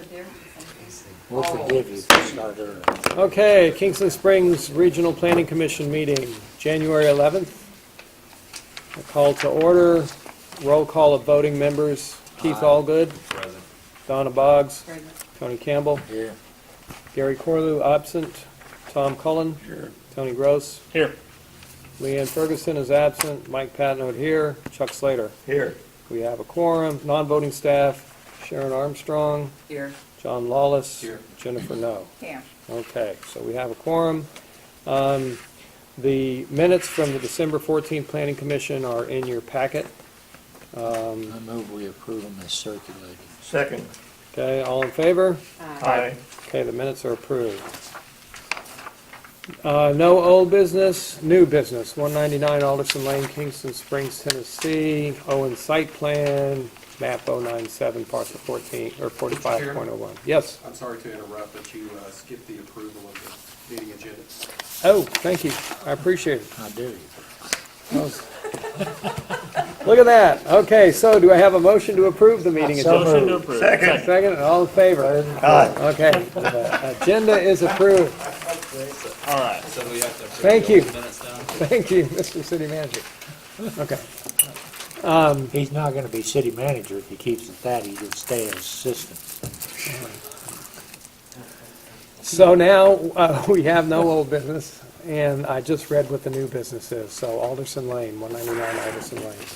over there. We'll forgive you if you start early. Okay, Kingston Springs Regional Planning Commission meeting, January 11th. A call to order, roll call of voting members. Keith Allgood, Present. Donna Boggs, Present. Tony Campbell, Here. Gary Corlew absent, Tom Cullen, Sure. Tony Gross, Here. Leanne Ferguson is absent, Mike Patnode here, Chuck Slater. Here. We have a quorum, non-voting staff, Sharon Armstrong, Here. John Lawless. Here. Jennifer No. Here. Okay, so we have a quorum. The minutes from the December 14th Planning Commission are in your packet. I move we approve them as circulated. Second. Okay, all in favor? Aye. Okay, the minutes are approved. No old business, new business, 199 Alderson Lane, Kingston Springs, Tennessee, Owen site plan, map 097, parcel 14, or 45.01. Yes? I'm sorry to interrupt, but you skipped the approval of the meeting agenda. Oh, thank you, I appreciate it. How dare you? That was- Look at that. Okay, so do I have a motion to approve the meeting agenda? Motion to approve. Second. Second, all in favor? Aye. Okay, the agenda is approved. All right. So we have to approve Thank the you. minutes now? Thank you, Mr. City Manager. Okay. He's not gonna be city manager if he keeps it that, he would stay as assistant. So now, we have no old business, and I just read what the new business is. So Alderson Lane, 199 Alderson Lane.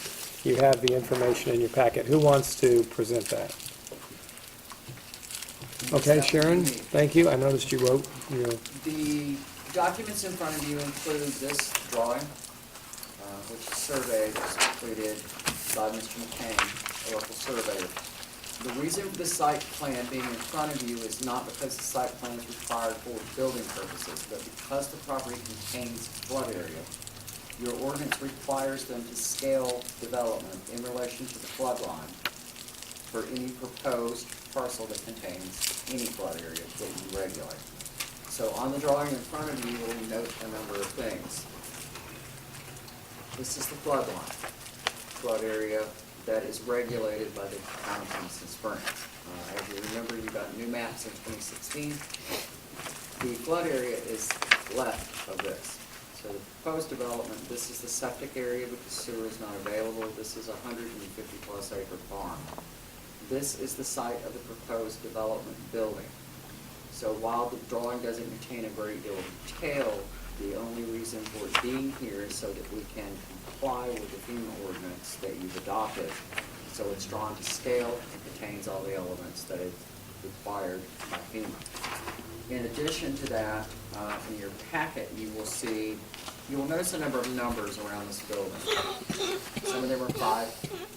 You have the information in your packet. Who wants to present that? Okay, Sharon, thank you. I noticed you wrote your, The documents in front of you include this drawing, which is survey that was completed by Mr. McCain, a local surveyor. The reason for the site plan being in front of you is not because the site plan is required for building purposes, but because the property contains flood area. Your ordinance requires them to scale development in relation to the flood line for any proposed parcel that contains any flood area that you regulate. So on the drawing in front of you, you will note a number of things. This is the flood line, flood area that is regulated by the town of Kingston Springs. As you remember, you got new maps in 2016. The flood area is left of this. So the proposed development, this is the septic area because sewer is not available. This is a 150-plus acre farm. This is the site of the proposed development building. So while the drawing doesn't contain a great deal of detail, the only reason for it being here is so that we can comply with the FEMA ordinance that you've adopted. So it's drawn to scale and contains all the elements that is required by FEMA. In addition to that, in your packet, you will notice a number of numbers around this building. Some of them are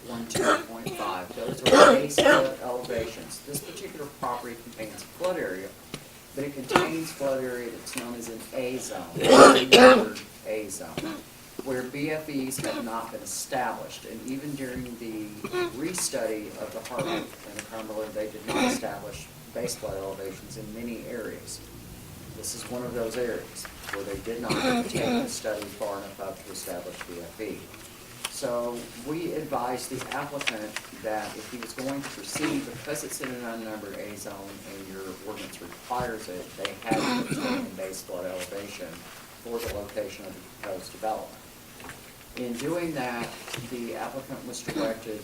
512.5. Those are base flood elevations. This particular property contains flood area, but it contains flood area that's known as an A zone, A zone, where BFEs have not been established. And even during the restudy of the Hartland and the Cumberland, they did not establish base flood elevations in many areas. This is one of those areas where they did not take the study far enough up to establish BFE. So we advised the applicant that if he was going to proceed, because it's in an unnumbered A zone and your ordinance requires it, they had to obtain a base flood elevation for the location of the proposed development. In doing that, the applicant was directed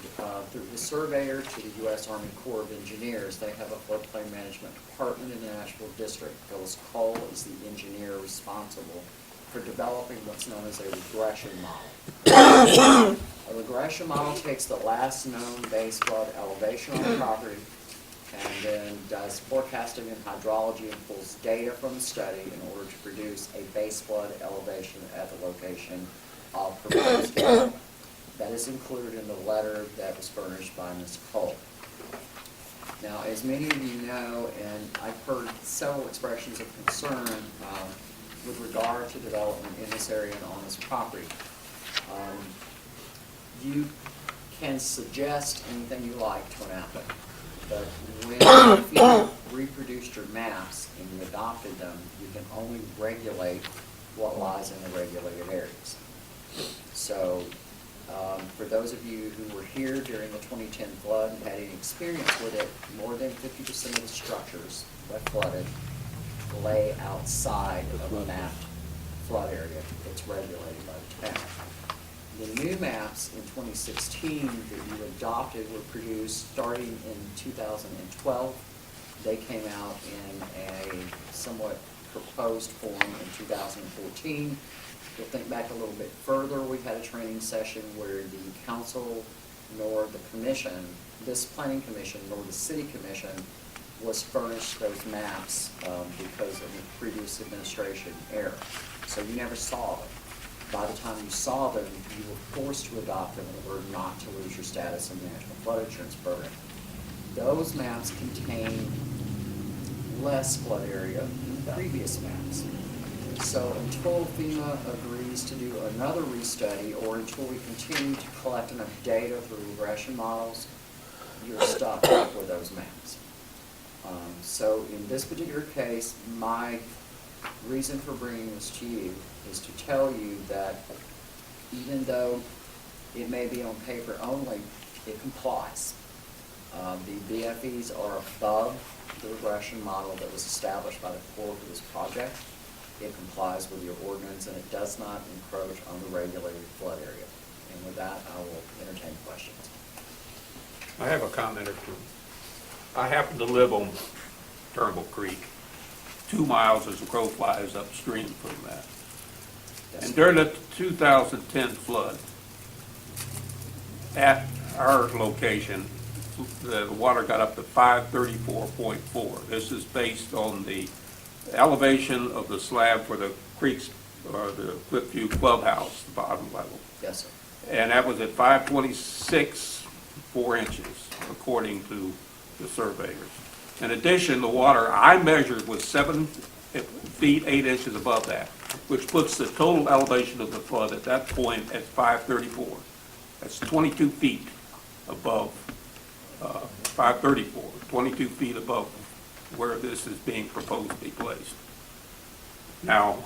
through the surveyor to the U.S. Army Corps of Engineers. They have a floodplain management department in the Nashville district. Phyllis Cole is the engineer responsible for developing what's known as a regression model. A regression model takes the last known base flood elevation on the property and then does forecasting and hydrology and pulls data from the study in order to produce a base flood elevation at the location of proposed development. That is included in the letter that was furnished by Ms. Cole. Now, as many of you know, and I've heard several expressions of concern with regard to development in this area and on this property. You can suggest anything you like to an applicant, but when you reproduced your maps and you adopted them, you can only regulate what lies in the regulated areas. So For those of you who were here during the 2010 flood and had any experience with it, more than 50% of the structures that flooded lay outside of a mapped flood area that's regulated by the town. The new maps in 2016 that you adopted were produced starting in 2012. They came out in a somewhat proposed form in 2014. You'll think back a little bit further, we had a training session where the council nor the commission, this planning commission, nor the city commission was furnished those maps because of the previous administration error. So you never saw them. By the time you saw them, you were forced to adopt them in order not to lose your status in the National Flood Insurance Program. Those maps contain less flood area than previous maps. So until FEMA agrees to do another restudy, or until we continue to collect enough data through regression models, you're stuck with those maps. So in this particular case, my reason for bringing this to you is to tell you that even though it may be on paper only, it complies. The BFEs are above the regression model that was established by the Corps for this project. It complies with your ordinance, and it does not encroach on the regulated flood area. And with that, I will entertain questions. I have a comment or two. I happen to live on Turnbull Creek, 2 miles as the crow flies upstream from that. Yes, And sir. during the 2010 flood, at our location, the water got up to 534.4. This is based on the elevation of the slab for the creeks, or the Cliffview Clubhouse, the bottom level. Yes, sir. And that was at 526, 4 inches, according to the surveyors. In addition, the water I measured was 7 feet, 8 inches above that, which puts the total elevation of the flood at that point at 534. That's 22 feet above 534, 22 feet above where this is being proposed to be placed. Now,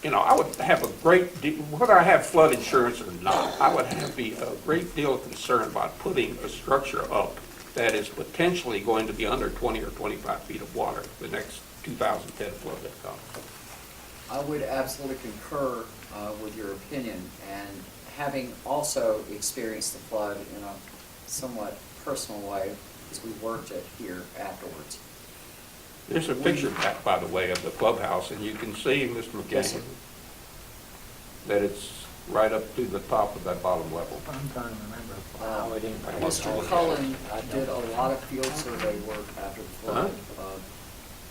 you know, I would have a great deal, whether I have flood insurance or not, I would be a great deal of concern about putting a structure up that is potentially going to be under 20 or 25 feet of water the next 2010 flood that comes. I would absolutely concur with your opinion, and having also experienced the flood in a somewhat personal way, because we worked it here afterwards. There's a picture back, by the way, of the clubhouse, and you can see, Mr. Yes, sir. McKinney, that it's right up to the top of that bottom level. I'm trying to remember how it impacted. Mr. Cullen did a lot of field survey work after the flood,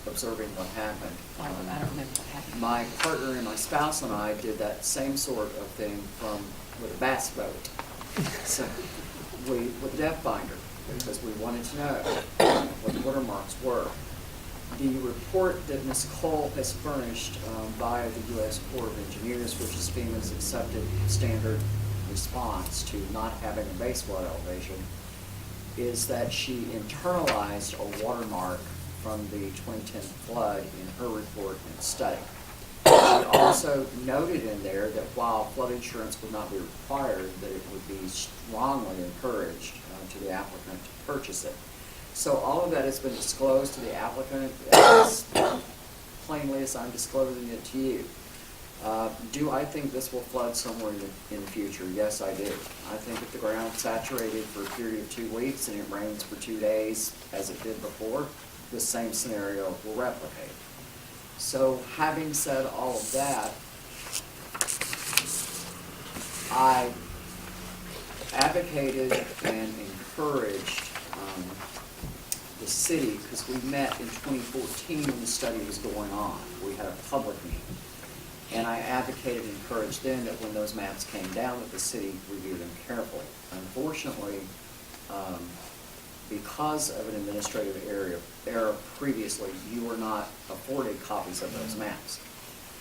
observing what happened. I don't remember what happened. My partner and my spouse and I did that same sort of thing with a bass boat. So with a depth finder, because we wanted to know what the watermarks were. The report that Ms. Cole has furnished via the U.S. Corps of Engineers, which is FEMA's accepted standard response to not having a base flood elevation, is that she internalized a watermark from the 2010 flood in her report and study. She also noted in there that while flood insurance would not be required, that it would be strongly encouraged to the applicant to purchase it. So all of that has been disclosed to the applicant as plainly as I'm disclosing it to you. Do I think this will flood somewhere in the future? Yes, I do. I think if the ground's saturated for a period of 2 weeks and it rains for 2 days, as it did before, the same scenario will replicate. So having said all of that, I advocated and encouraged the city, because we met in 2014 when the study was going on. We had a public meeting. And I advocated and encouraged then that when those maps came down, that the city review them carefully. Unfortunately, because of an administrative error previously, you were not afforded copies of those maps.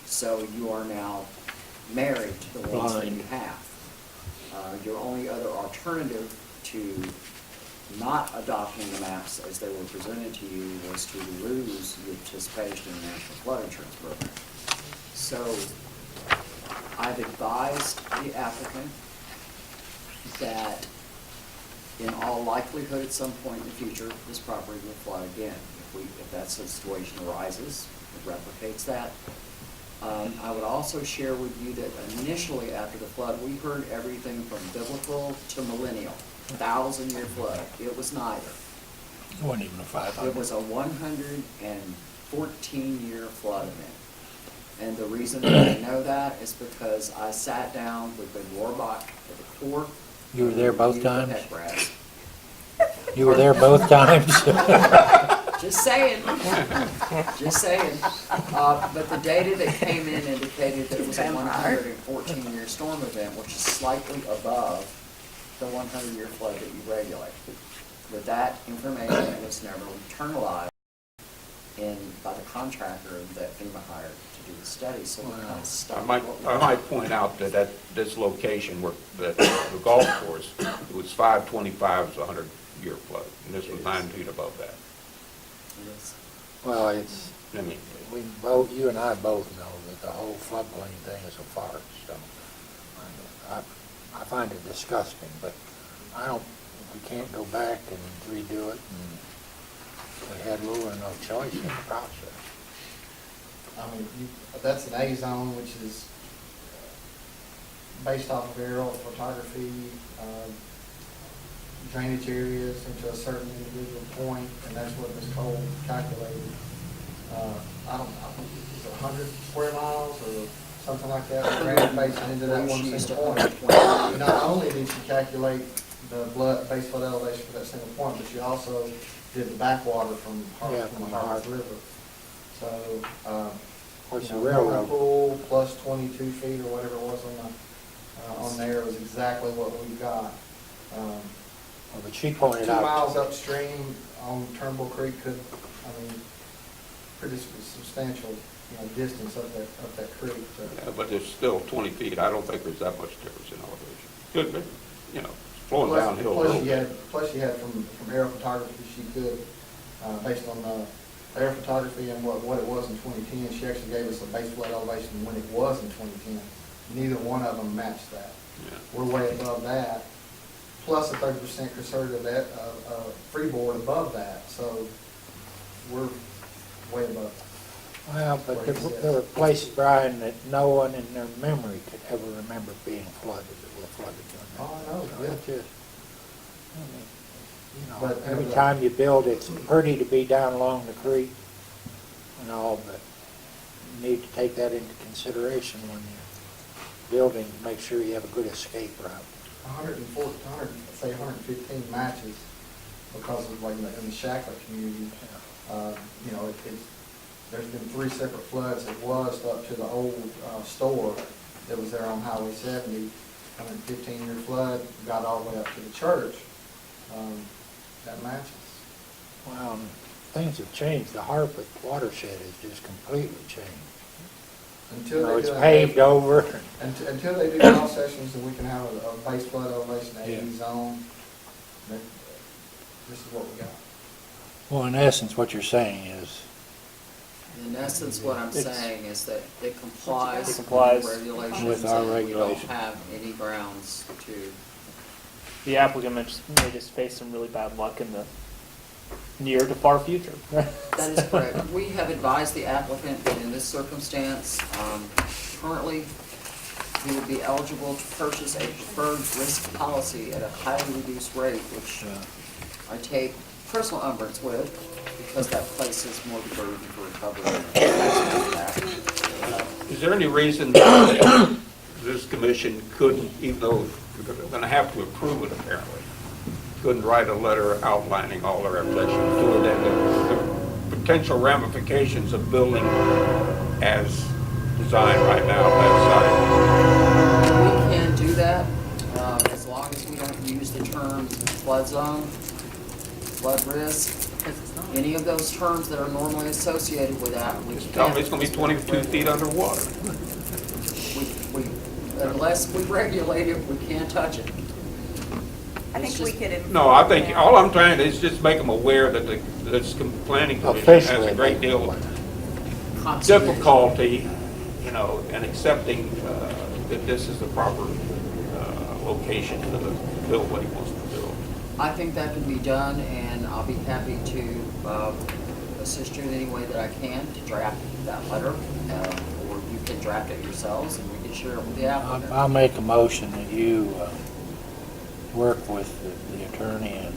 So you are now married to the ones that you have. Your only other alternative to not adopting the maps as they were presented to you was to lose your participation in the National Flood Insurance Program. So I've advised the applicant that in all likelihood, at some point in the future, this property will flood again. If that situation arises, it replicates that. I would also share with you that initially after the flood, we heard everything from biblical to millennial, 1,000-year flood. It was neither. It wasn't even a 500. It was a 114-year flood event. And the reason that I know that is because I sat down with the Rohrbach at the court. You were there both reviewed the times? heck rats. You were there both times? Just saying. Just saying. But the data that came in indicated that it was a 114-year storm event, which is slightly above the 100-year flood that you regulate. But that information was never internalized by the contractor that FEMA hired to do the study, so we're kind of stuck. I might point out that at this location where the golf course, it was 525 was a 100-year flood, and this was 9 feet above that. Yes. Well, it's, I mean, you and I both know that the whole floodplain thing is a farce, so I find it disgusting, but we can't go back and redo it, and we had little or no choice in the process. I mean, that's an A zone, which is based off of aerial photography, drainage areas into a certain individual point, and that's what this code calculated. I don't know, is it 100 square miles or something like that, drainage basin into that one She used single point. 120. Not only did she calculate the base flood elevation for that single point, but she also did the backwater from Yeah, the from Harvest Harvest. River. So, Of course, the you know, railroad, pool plus 22 feet or whatever it was on there was exactly what we got. but she pointed 2 miles out, upstream on Turnbull Creek could, pretty substantial, distance up that creek. yeah, but there's still 20 feet. I don't think there's that much difference in elevation. Good, but, flowing downhill. Plus you had from aerial photography, she could, based on the air photography and what it was in 2010, she actually gave us a base flood elevation when it was in 2010. Neither one of them matched that. Yeah. We're way above that, plus a 30% conservative freeboard above that, so we're way above. well, but there were places, Brian, that no one in their memory could ever remember being flooded, that were flooded during that. Oh, I know, So yeah. it's just, But, every time you build, it's pretty to be down along the creek and all, but you need to take that into consideration when you're building, to make sure you have a good escape route. 115 matches because of like in the Shackler community, there's been 3 separate floods. It was up to the old store that was there on Highway 70, 115-year flood, got all the way up to the church. That matches. Well, things have changed. The Harpeth watershed has just completely changed. Until they It's do paved over. Until they do cross sections and we can have a base flood elevation 80 zone, then this is what we got. Well, in essence, what you're saying is, In essence, what I'm saying is that it complies It complies with regulations. with our and regulations. We don't have any grounds to, The applicant may just face some really bad luck in the near to far future. that is correct. We have advised the applicant that in this circumstance, currently, he would be eligible to purchase a preferred risk policy at a highly reduced rate, which I take personal umbrance with, because that places more of the burden for recovery. Is there any reason that this commission couldn't, even though we're going to have to approve it apparently, couldn't write a letter outlining all their objections to it and the potential ramifications of building as designed right now that We can do that, as long as we don't use the terms flood zone, flood risk, any of those terms that are normally associated with that. We site? Just tell me can't. it's going to be 22 feet underwater. Unless we regulate it, we can't touch it. I It's think we just- could. No, I think, all I'm trying to is just make them aware that this planning commission has officially, a great deal of Conservation. difficulty, in accepting that this is the proper location to build what he wants to build. I think that can be done, and I'll be happy to assist you in any way that I can to draft that letter, or you can draft it yourselves, and we can share it with the applicant. I'll make a motion that you work with the attorney and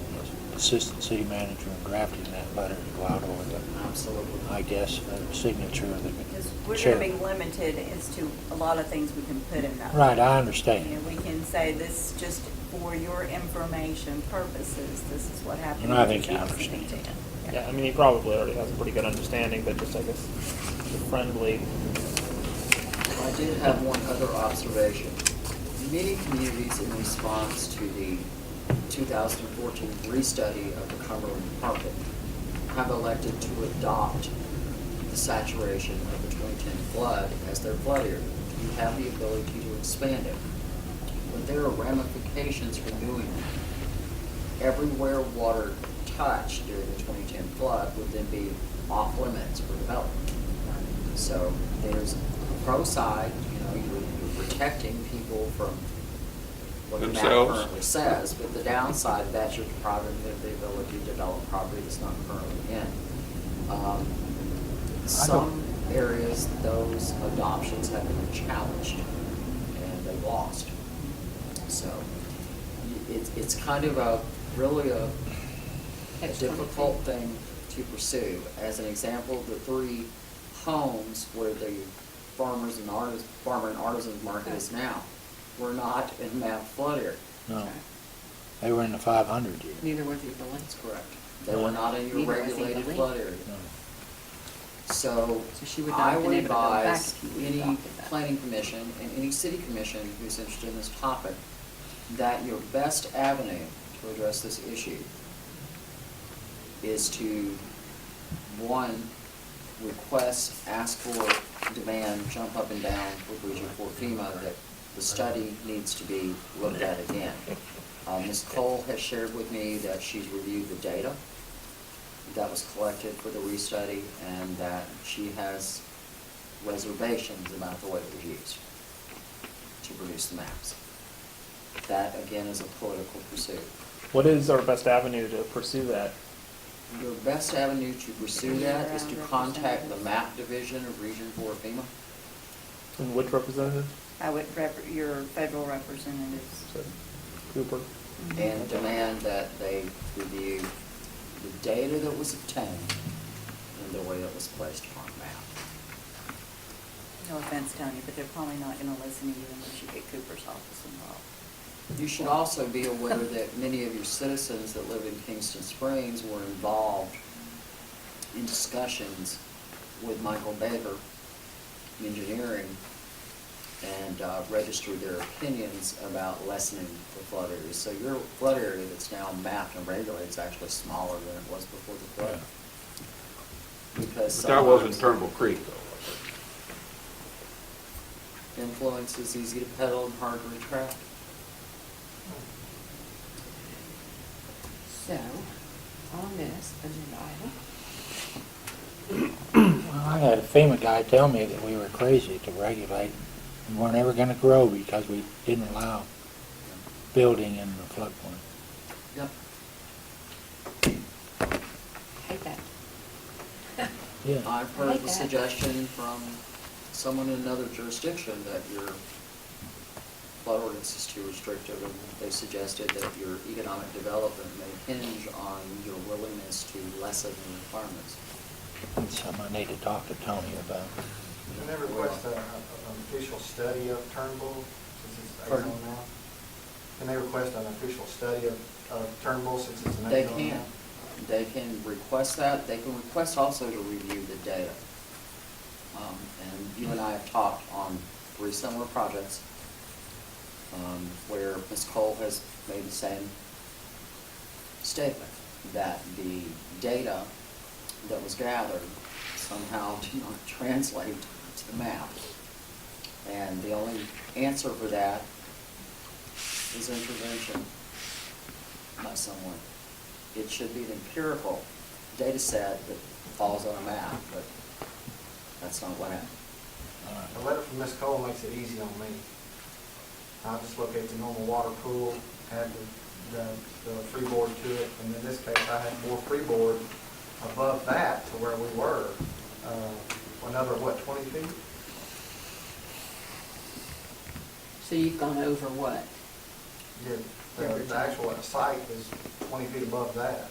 the assistant city manager in drafting that letter to go out over the, Absolutely. I guess, signature of Because the we're chair. going to be limited as to a lot of things we can put in that. Right, I You understand. know, we can say this just for your information purposes, this is what happened And I in think you 2010. understand. Yeah, I mean, he probably already has a pretty good understanding, but just, I guess, friendly. I did have one other observation. Many communities in response to the 2014 restudy of the Cumberland Market have elected to adopt the saturation of the 2010 flood as their flood area. You have the ability to expand it. But there are ramifications for doing that. Everywhere water touched during the 2010 flood would then be off limits for development. So there's a pro side, you're protecting people from what the map Themselves. currently says, but the downside of that, you're depriving them of the ability to develop property that's not currently in. Some areas, those adoptions have been challenged and they lost. So it's kind of really a difficult thing to pursue. As an example, the 3 homes where the farmer and artisan market is now were not in map flood area. No, they were in the 500 year. Neither was the building. That's correct. They were not in your Neither was the regulated building. flood area. No. So So she would not I have would been able to build back advise if you any adopted that. planning commission and any city commission who's interested in this topic that your best avenue to address this issue is to, one, request, ask for, demand, jump up and down with Region 4 FEMA that the study needs to be looked at again. Ms. Cole has shared with me that she's reviewed the data that was collected for the restudy and that she has reservations about the way it was used to produce the maps. That, again, is a political pursuit. What is our best avenue to pursue that? Your best avenue to pursue that is to contact the map division of Region 4 FEMA And which representative? Your federal representatives. So, Cooper? and demand that they review the data that was obtained and the way it was placed on the map. No offense, Tony, but they're probably not going to listen to you unless you get Cooper's office involved. You should also be aware that many of your citizens that live in Kingston Springs were involved in discussions with Michael Baker Engineering and registered their opinions about lessening the flood area. So your flood area that's now mapped and regulated is actually smaller than it was before the flood. Because But that wasn't sometimes Turnbull Creek though. influence is easy to peddle and hard to retract. So, on this agenda item, Well, I had a FEMA guy tell me that we were crazy to regulate and we're never gonna grow because we didn't allow building in the floodplain. Yep. hate that. Yeah, I've I like heard the that. suggestion from someone in another jurisdiction that your flood ordinance is too restrictive, and they suggested that your economic development may hinge on your willingness to lessen the requirements. that's something I need to talk to Tony about. Can they request an official study of Turnbull, since it's a Pardon? zone now? Can they request an official study of Turnbull, since it's an They A zone can. now? They can request that. They can request also to review the data. And you and I have talked on 3 similar projects where Ms. Cole has made the same statement, that the data that was gathered somehow did not translate to the map. And the only answer for that is intervention by someone. It should be an empirical data set that falls on a map, but that's not what happened. A letter from Ms. Cole makes it easy on me. I just look at the normal water pool, had the freeboard to it, and in this case, I had more freeboard above that to where we were, another, what, 20 feet? So you've gone over what? The actual site is 20 feet above that.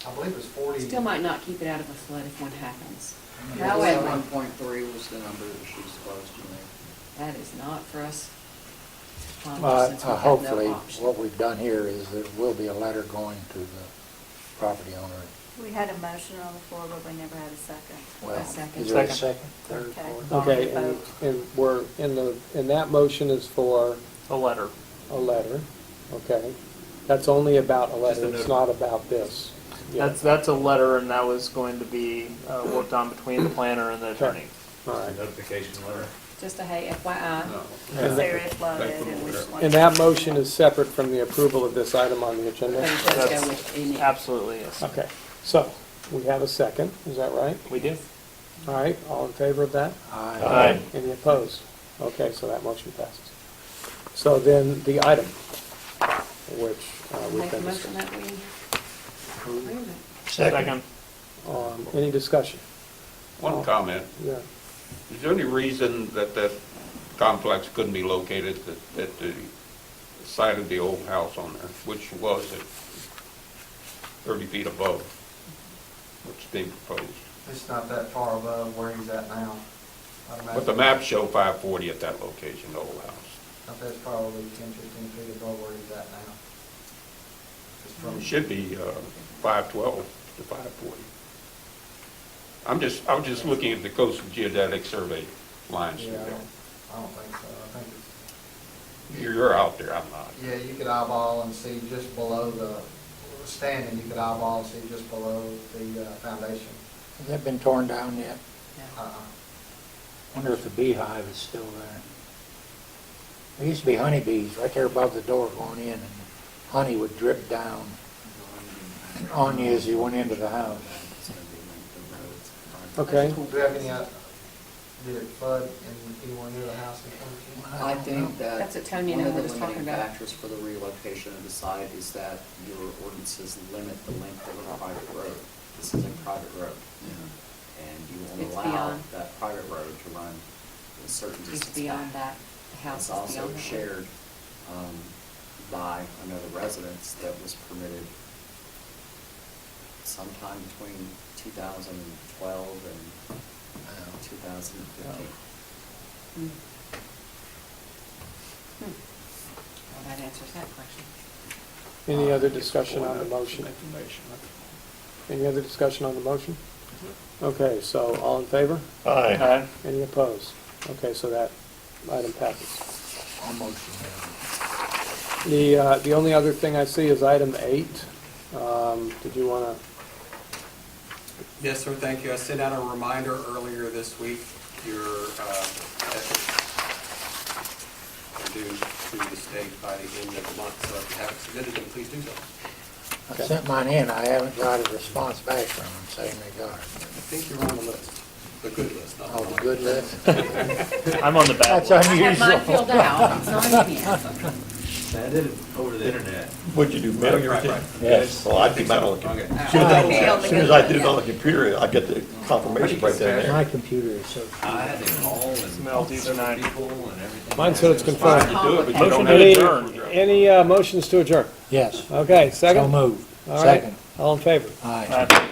I believe it's 40. Still might not keep it out of a flood if one happens. Yeah, However, 1.3 was the number that she disclosed to me. that is not for us to ponder since we have no Hopefully, option. what we've done here is there will be a letter going to the property owner. We had a motion on the floor, but we never had a second. Well, A second. is there a Second. second, third, Okay. fourth? Okay, and we're, and that motion is for A letter. a letter, okay? That's only about a letter, it's not about this. Yeah. That's a letter, and that was going to be worked on between the planner and the attorney. All right. Notification letter. Just a hey FYI. No. This area flooded Make them and we just aware. wanted And to- that motion is separate from the approval of this item on the But agenda? it does go That's with any. Absolutely, yes. Okay, so, we have a second, is that right? We do. All right, all in favor of that? Aye. Any opposed? Okay, so that motion passes. So then, the item, which we've Make a been motion discussing. that we approve it. Second. Any discussion? One comment. Yeah. Is there any reason that that complex couldn't be located at the site of the old house on there, which was at 30 feet above what's being proposed? It's not that far above where he's at now. I'd imagine. But the maps show 540 at that location, the old house. I think it's probably 10, 15 feet above where he's at now. Just from- It should be 512 to 540. I was just looking at the Coastal Geodetic Survey lines through Yeah, there. I don't think so. I think it's, You're out there, I'm not. yeah, you could eyeball and see just below the, standing, you could eyeball and see just below the foundation. Has that been torn down yet? No. Wonder if the beehive is still there. There used to be honeybees right there above the door going in, and honey would drip down on you as you went into the house. Okay, Do you have any, did it flood in anywhere near the house in 2010? I think that That's what Tony and one I of were the just talking limiting about. factors for the relocation of the site is that your ordinances limit the length of a private road. This is a private road. And you won't It's allow beyond. that private road to run a certain It's distance beyond back. that. The house It's is also beyond that. shared by another residence that was permitted sometime between 2012 and 2015. Hmm. Well, that answers that question. any other discussion on the motion? Information. Any other discussion on the motion? Okay, so all in favor? Aye. Any opposed? Okay, so that item passes. I'll motion that. The only other thing I see is item 8. Did you want to, Yes, sir, thank you. I sent out a reminder earlier this week. Your ethics are due to the state by the end of the month, so if you haven't submitted them, please do so. I sent mine in, I haven't got a response back from them saying they got it. I think you're on the list, the good list, not the Oh, the wrong good list? I'm on the bad That's list. I had mine unusual. filled out. It's not in here. I did it over the internet. What'd you do, mail Right, yours in? right. Yes. Well, I keep mine on the Okay. computer. Okay, on the As soon as I good did it on the one, computer, I get the confirmation right then and My there. computer is so. I had to call and Smell talk to deep several tonight. people and everything. mine said it's Fine confirmed. to do it, but you Motion don't to have Any, to. any motions to adjourn? Yes, Okay, so second? moved. All right, Second. all in favor? Aye. Aye.